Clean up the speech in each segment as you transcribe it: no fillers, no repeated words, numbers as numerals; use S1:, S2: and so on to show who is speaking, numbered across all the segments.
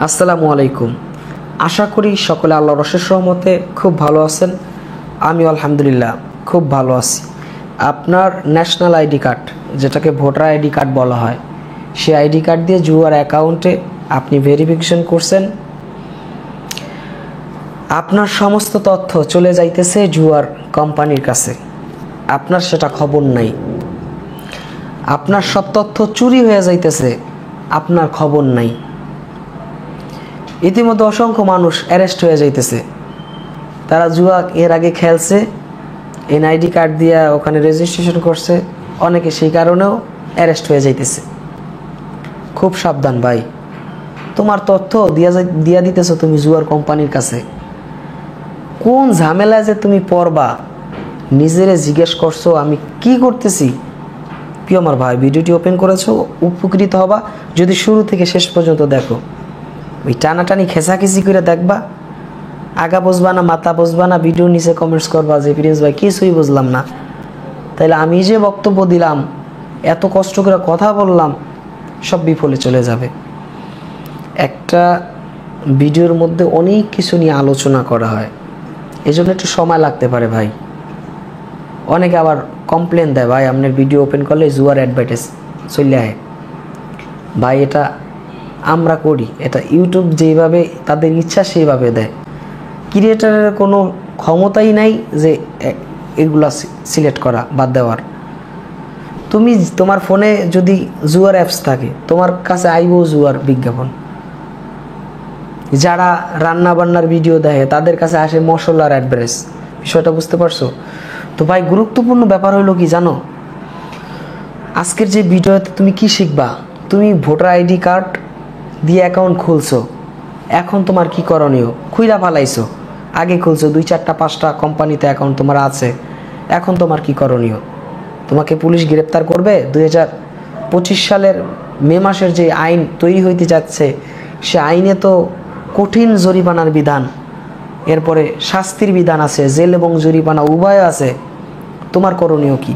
S1: আসসালামু আলাইকুম। আশা করি সকলে আল্লাহর অশেষ রহমতে খুব ভালো আছেন। আমি আলহামদুলিল্লাহ খুব ভালো আছি। আপনার ন্যাশনাল আইডি কার্ড, যেটাকে ভোটার আইডি কার্ড বলা হয়, সেই আইডি কার্ড দিয়ে জুয়ার অ্যাকাউন্টে আপনি ভেরিফিকেশন করছেন, আপনার সমস্ত তথ্য চলে যাইতেছে জুয়ার কোম্পানির কাছে, আপনার সেটা খবর নাই। আপনার সব তথ্য চুরি হয়ে যাইতেছে, আপনার খবর নাই। ইতিমধ্যে অসংখ্য মানুষ অ্যারেস্ট হয়ে যাইতেছে। তারা জুয়া এর আগে খেলছে, এনআইডি কার্ড দিয়ে ওখানে রেজিস্ট্রেশন করছে, অনেকে সেই কারণেও অ্যারেস্ট হয়ে যাইতেছে। খুব সাবধান ভাই, তোমার তথ্য দিয়া দিতেছো তুমি জুয়ার কোম্পানির কাছে। কোন ঝামেলায় যে তুমি পড়বা, নিজেরে জিজ্ঞেস করছো আমি কি করতেছি। প্রিয় আমার ভাই, ভিডিওটি ওপেন করেছো, উপকৃত হবা যদি শুরু থেকে শেষ পর্যন্ত দেখো। ওই টানাটানি খেসাখেসি করে দেখবা, আগা বুঝবা না মাথা বুঝবা না, ভিডিও নিচে কমেন্টস করবা যে প্রিন্স ভাই কিছুই বুঝলাম না। তাইলে আমি যে বক্তব্য দিলাম, এত কষ্ট করে কথা বললাম, সব বিফলে চলে যাবে। একটা ভিডিওর মধ্যে অনেক কিছু নিয়ে আলোচনা করা হয়, এই জন্য একটু সময় লাগতে পারে ভাই। অনেকে আবার কমপ্লেন দেয়, ভাই আপনার ভিডিও ওপেন করলে জুয়ার অ্যাডভার্টাইজ চলে আয়। ভাই এটা আমরা করি, এটা ইউটিউব যেভাবে তাদের ইচ্ছা সেইভাবে দেয়। ক্রিয়েটারের কোনো ক্ষমতাই নাই যে এগুলা সিলেক্ট করা বাদ দেওয়ার। তুমি তোমার ফোনে যদি জুয়ার অ্যাপস থাকে, তোমার কাছে আইবো জুয়ার বিজ্ঞাপন। যারা রান্না বান্নার ভিডিও দেখে তাদের কাছে আসে মশলার অ্যাডভার্টাইজ। বিষয়টা বুঝতে পারছো? তো ভাই, গুরুত্বপূর্ণ ব্যাপার হলো কি জানো, আজকের যে ভিডিওতে তুমি কি শিখবা। তুমি ভোটার আইডি কার্ড দিয়ে অ্যাকাউন্ট খুলছো, এখন তোমার কি করণীয়? খুইলা ফালাইছো, আগে খুলছো 2, 4, 5টা কোম্পানিতে অ্যাকাউন্ট তোমার আছে, এখন তোমার কি করণীয়? তোমাকে পুলিশ গ্রেপ্তার করবে। 2025 সালের মে মাসের যে আইন তৈরি হইতে যাচ্ছে, সে আইনে তো কঠিন জরিমানার বিধান, এরপরে শাস্তির বিধান আছে, জেল এবং জরিমানা উভয় আছে। তোমার করণীয় কি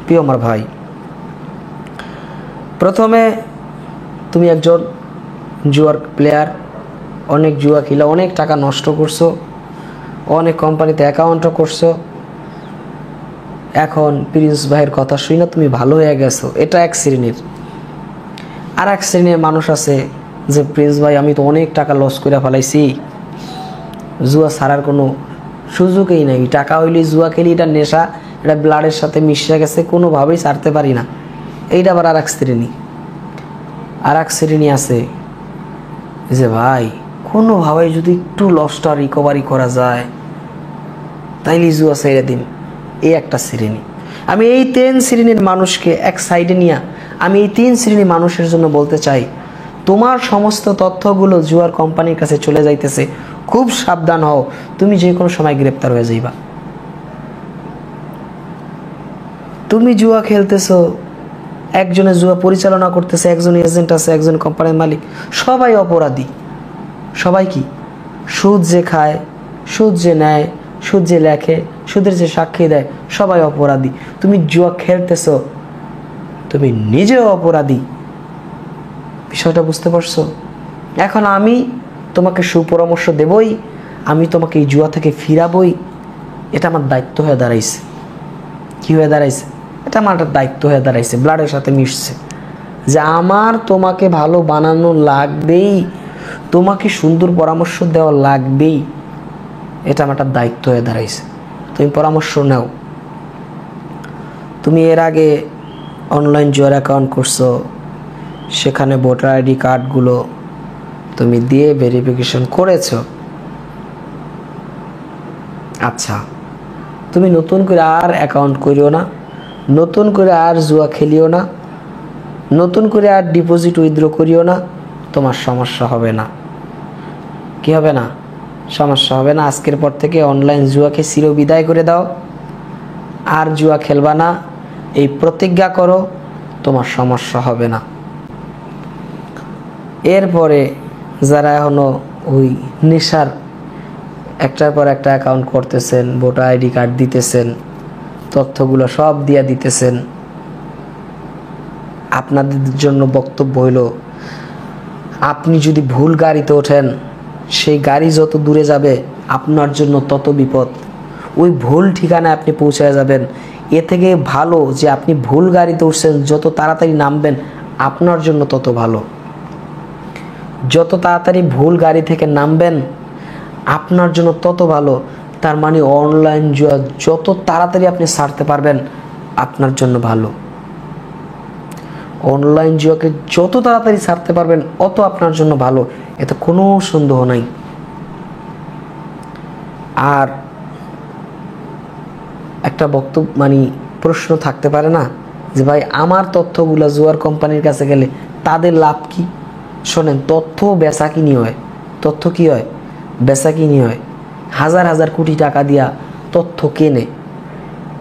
S1: প্রিয় আমার ভাই? প্রথমে তুমি একজন জুয়ার প্লেয়ার, অনেক জুয়া খেলা অনেক টাকা নষ্ট করছো, অনেক কোম্পানিতে অ্যাকাউন্টও করছো। এখন প্রিন্স ভাইয়ের কথা শুই না তুমি ভালো হয়ে গেছো, এটা এক শ্রেণীর। আর এক শ্রেণীর মানুষ আছে যে প্রিন্স ভাই আমি তো অনেক টাকা লস করে ফেলাইছি, জুয়া ছাড়ার কোনো সুযোগই নেই, টাকা হইলে জুয়া খেলি, এটা নেশা, এটা ব্লাডের সাথে মিশে গেছে, কোনোভাবেই ছাড়তে পারি না। এইটা আবার আর এক শ্রেণী। আর এক শ্রেণী আছে যে ভাই কোনোভাবে যদি একটু লসটা রিকভারি করা যায় তাইলে জুয়া ছেড়ে দিন। এই একটা শ্রেণী। আমি এই 3 শ্রেণীর মানুষকে এক সাইডে নিয়ে আমি এই 3 শ্রেণীর মানুষের জন্য বলতে চাই, তোমার সমস্ত তথ্যগুলো জুয়ার কোম্পানির কাছে চলে যাইতেছে, খুব সাবধান হও, তুমি যে কোনো সময় গ্রেপ্তার হয়ে যাইবা। তুমি জুয়া খেলতেছো, একজনে জুয়া পরিচালনা করতেছে, একজন এজেন্ট আছে, একজন কোম্পানির মালিক, সবাই অপরাধী। সবাই কি? সুদ যে খায়, সুদ যে নেয়, সুদ যে লেখে, সুদের যে সাক্ষী দেয়, সবাই অপরাধী। তুমি জুয়া খেলতেছো, তুমি নিজেও অপরাধী। বিষয়টা বুঝতে পারছো? এখন আমি তোমাকে সুপরামর্শ দেবই, আমি তোমাকে এই জুয়া থেকে ফিরাবই, এটা আমার দায়িত্ব হয়ে দাঁড়াইছে। কি হয়ে দাঁড়াইছে? এটা আমার একটা দায়িত্ব হয়ে দাঁড়াইছে, ব্লাডের সাথে মিশছে, যে আমার তোমাকে ভালো বানানো লাগবেই, তোমাকে সুন্দর পরামর্শ দেওয়া লাগবেই, এটা আমার একটা দায়িত্ব হয়ে দাঁড়াইছে। তুমি পরামর্শ নাও। তুমি এর আগে অনলাইন জুয়ার অ্যাকাউন্ট করছো, সেখানে ভোটার আইডি কার্ডগুলো তুমি দিয়ে ভেরিফিকেশন করেছো। আচ্ছা, তুমি নতুন করে আর অ্যাকাউন্ট করিও না, নতুন করে আর জুয়া খেলিও না, নতুন করে আর ডিপোজিট উইথড্র করিও না, তোমার সমস্যা হবে না। কি হবে না? সমস্যা হবে না। আজকের পর থেকে অনলাইন জুয়াকে চিরবিদায় করে দাও, আর জুয়া খেলবা না, এই প্রতিজ্ঞা করো, তোমার সমস্যা হবে না। এরপরে যারা এখনো ওই নেশার একটার পর একটা অ্যাকাউন্ট করতেছেন, ভোটার আইডি কার্ড দিতেছেন, তথ্যগুলো সব দিয়া দিতেছেন, আপনাদের জন্য বক্তব্য হইল আপনি যদি ভুল গাড়িতে ওঠেন, সেই গাড়ি যত দূরে যাবে আপনার জন্য তত বিপদ। ওই ভুল ঠিকানায় আপনি পৌঁছে যাবেন। এ থেকে ভালো যে আপনি ভুল গাড়িতে উঠছেন, যত তাড়াতাড়ি নামবেন আপনার জন্য তত ভালো। যত তাড়াতাড়ি ভুল গাড়ি থেকে নামবেন আপনার জন্য তত ভালো। তার মানে অনলাইন জুয়া যত তাড়াতাড়ি আপনি ছাড়তে পারবেন আপনার জন্য ভালো। অনলাইন জুয়াকে যত তাড়াতাড়ি ছাড়তে পারবেন অত আপনার জন্য ভালো, এতে কোনো সন্দেহ নাই। আর একটা বক্তব্য প্রশ্ন থাকতে পারে না যে ভাই আমার তথ্যগুলো জুয়ার কোম্পানির কাছে গেলে তাদের লাভ কি? শোনেন, তথ্য বেচা কিনি হয়। তথ্য কি হয়? বেচা কিনি হয়। হাজার হাজার কোটি টাকা দিয়া তথ্য কেনে।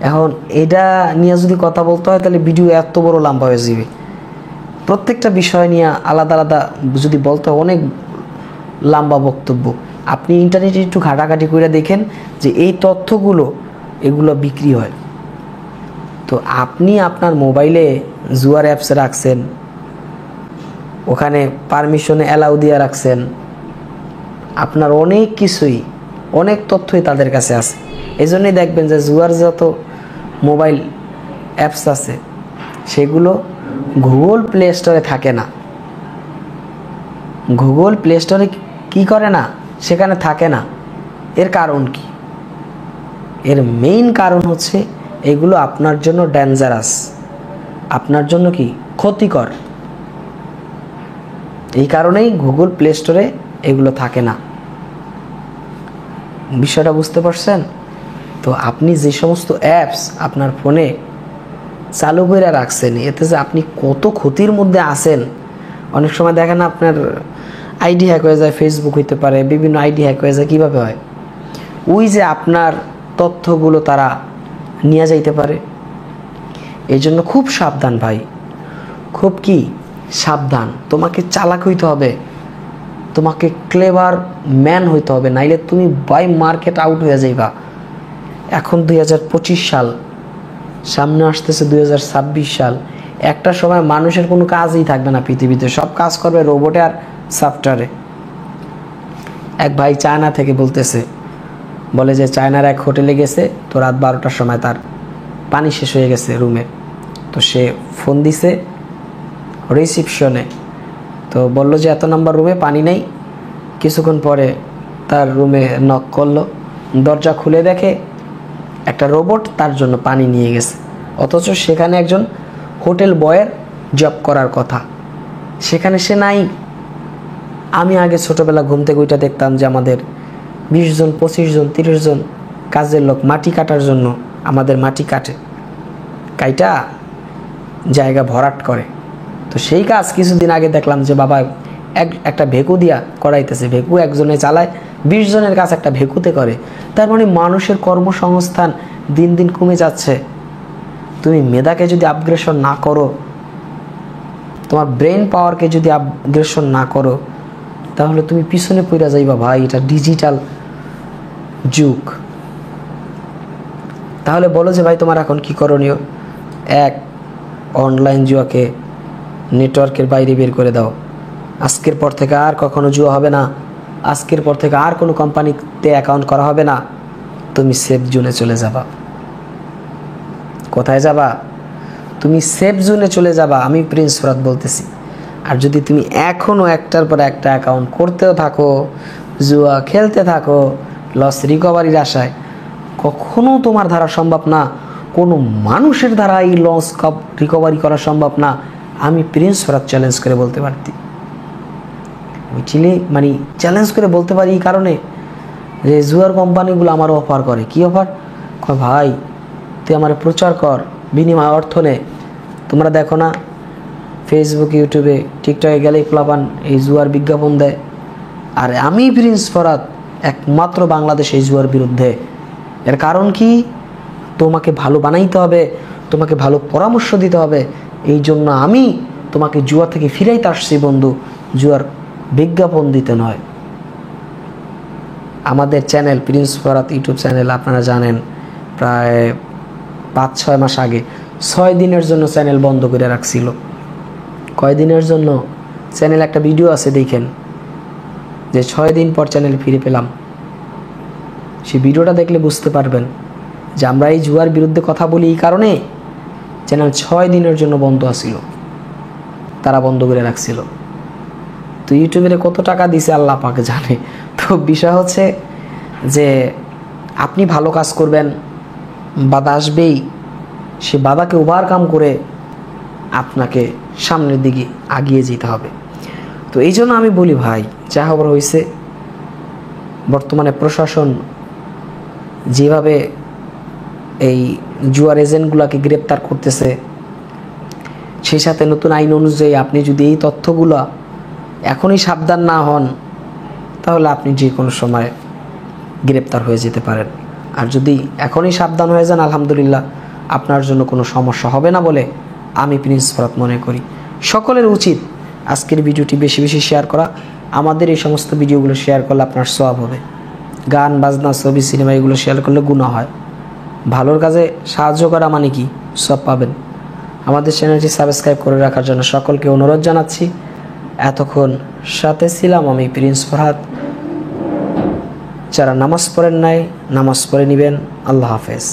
S1: এখন এটা নিয়ে যদি কথা বলতে হয় তাহলে ভিডিও এত বড় লম্বা হয়ে যাবে। প্রত্যেকটা বিষয় নিয়ে আলাদা আলাদা যদি বলতে হয় অনেক লম্বা বক্তব্য। আপনি ইন্টারনেটে একটু ঘাটাঘাটি করে দেখেন যে এই তথ্যগুলো এগুলো বিক্রি হয়। তো আপনি আপনার মোবাইলে জুয়ার অ্যাপস রাখছেন, ওখানে পারমিশনে অ্যালাউ দিয়ে রাখছেন, আপনার অনেক কিছুই অনেক তথ্যই তাদের কাছে আছে। এই জন্যই দেখবেন যে জুয়ার যত মোবাইল অ্যাপস আছে সেগুলো গুগল প্লে স্টোরে থাকে না। গুগল প্লে স্টোরে কি করে না, সেখানে থাকে না। এর কারণ কি? এর মেইন কারণ হচ্ছে এগুলো আপনার জন্য ডেঞ্জারাস, আপনার জন্য কি ক্ষতিকর। এই কারণেই গুগল প্লে স্টোরে এগুলো থাকে না। বিষয়টা বুঝতে পারছেন? তো আপনি যে সমস্ত অ্যাপস আপনার ফোনে চালু করে রাখছেন, এতে যে আপনি কত ক্ষতির মধ্যে আছেন। অনেক সময় দেখেন আপনার আইডি হ্যাক হয়ে যায়, ফেসবুক হইতে পারে, বিভিন্ন আইডি হ্যাক হয়ে যায়। কীভাবে হয়? ওই যে আপনার তথ্যগুলো তারা নিয়ে যাইতে পারে। এই জন্য খুব সাবধান ভাই, খুব কি সাবধান। তোমাকে চালাক হইতে হবে, তোমাকে ক্লেভার ম্যান হইতে হবে, নাইলে তুমি বাই মার্কেট আউট হয়ে যাইবা। এখন 2025 সাল, সামনে আসতেছে 2026 সাল। একটা সময় মানুষের কোনো কাজই থাকবে না পৃথিবীতে, সব কাজ করবে রোবটে আর সফটওয়্যারে। এক ভাই চায়না থেকে বলতেছে, বলে যে চায়নার এক হোটেলে গেছে, তো রাত 12টার সময় তার পানি শেষ হয়ে গেছে রুমে। তো সে ফোন দিছে রিসিপশনে, তো বলল যে এত নম্বর রুমে পানি নেই। কিছুক্ষণ পরে তার রুমে নক করলো, দরজা খুলে দেখে একটা রোবট তার জন্য পানি নিয়ে গেছে। অথচ সেখানে একজন হোটেল বয়ের জব করার কথা, সেখানে সে নাই। আমি আগে ছোটোবেলা ঘুম থেকে ওইটা দেখতাম যে আমাদের 20 জন 25 জন 30 জন কাজের লোক মাটি কাটার জন্য আমাদের মাটি কাটে, কাইটা জায়গা ভরাট করে। তো সেই কাজ কিছুদিন আগে দেখলাম যে বাবা একটা ভেকু দিয়া করাইতেছে। ভেকু একজনে চালায়, 20 জনের কাজ একটা ভেকুতে করে। তার মানে মানুষের কর্মসংস্থান দিন দিন কমে যাচ্ছে। তুমি মেধাকে যদি আপগ্রেশন না করো, তোমার ব্রেন পাওয়ারকে যদি আপগ্রেশন না করো, তাহলে তুমি পিছনে পড়ে যাইবা ভাই। এটা ডিজিটাল যুগ। তাহলে বলো যে ভাই তোমার এখন কি করণীয়? এক, অনলাইন জুয়াকে নেটওয়ার্কের বাইরে বের করে দাও। আজকের পর থেকে আর কখনো জুয়া হবে না। আজকের পর থেকে আর কোনো কোম্পানিতে অ্যাকাউন্ট করা হবে না। তুমি সেফ জোনে চলে যাবা। কোথায় যাবা? তুমি সেফ জোনে চলে যাবা। আমি প্রিন্স ফরাদ বলতেছি। আর যদি তুমি এখনও একটার পর একটা অ্যাকাউন্ট করতেও থাকো, জুয়া খেলতে থাকো লস রিকভারির আশায়, কখনো তোমার দ্বারা সম্ভব না। কোনো মানুষের দ্বারা এই লস রিকভারি করা সম্ভব না। আমি প্রিন্স ফরাদ চ্যালেঞ্জ করে বলতে পারতি। চ্যালেঞ্জ করে বলতে পারি এই কারণে যে জুয়ার কোম্পানিগুলো আমার অফার করে। কি অফার? ভাই তুই আমার প্রচার কর, বিনিময় অর্থ নে। তোমরা দেখো না ফেসবুক, ইউটিউবে, টিকটকে গেলেই প্লাবান এই জুয়ার বিজ্ঞাপন দেয়। আর আমি প্রিন্স ফরাদ একমাত্র বাংলাদেশ এই জুয়ার বিরুদ্ধে। এর কারণ কি? তোমাকে ভালো বানাইতে হবে, তোমাকে ভালো পরামর্শ দিতে হবে। এই জন্য আমি তোমাকে জুয়া থেকে ফিরাইতে আসছি বন্ধু, জুয়ার বিজ্ঞাপন দিতে নয়। আমাদের channel Prince Farhad YouTube channel, আপনারা জানেন প্রায় 5-6 মাস আগে 6 দিনের জন্য চ্যানেল বন্ধ করে রাখছিল। কয়দিনের জন্য? চ্যানেলে একটা ভিডিও আছে, দেখেন যে 6 দিন পর চ্যানেল ফিরে পেলাম। সেই ভিডিওটা দেখলে বুঝতে পারবেন যে আমরা এই জুয়ার বিরুদ্ধে কথা বলি এই কারণে চ্যানেল 6 দিনের জন্য বন্ধ আছিল, তারা বন্ধ করে রাখছিল। তো ইউটিউবের কত টাকা দিছে আল্লাহ পাক জানে। তো বিষয় হচ্ছে যে আপনি ভালো কাজ করবেন, বাধা আসবেই, সে বাধাকে ওভারকাম করে আপনাকে সামনের দিকে আগিয়ে যেতে হবে। তো এই জন্য আমি বলি ভাই, যা খবর হয়েছে, বর্তমানে প্রশাসন যেভাবে এই জুয়ার এজেন্টগুলোকে গ্রেপ্তার করতেছে, সেই সাথে নতুন আইন অনুযায়ী আপনি যদি এই তথ্যগুলো এখনই সাবধান না হন, তাহলে আপনি যে কোনো সময় গ্রেপ্তার হয়ে যেতে পারেন। আর যদি এখনই সাবধান হয়ে যান, আলহামদুলিল্লাহ, আপনার জন্য কোনো সমস্যা হবে না বলে আমি প্রিন্স ফরহাদ মনে করি। সকলের উচিত আজকের ভিডিওটি বেশি বেশি শেয়ার করা। আমাদের এই সমস্ত ভিডিওগুলো শেয়ার করলে আপনার সওয়াব হবে। গান বাজনা, ছবি, সিনেমা এগুলো শেয়ার করলে গুনাহ হয়। ভালোর কাজে সাহায্য করা মানে কি? সব পাবেন। আমাদের চ্যানেলটি সাবস্ক্রাইব করে রাখার জন্য সকলকে অনুরোধ জানাচ্ছি। এতক্ষণ সাথে ছিলাম আমি প্রিন্স ফরহাদ। যারা নামাজ পড়েন নাই, নামাজ পড়ে নেবেন। আল্লাহ হাফেজ।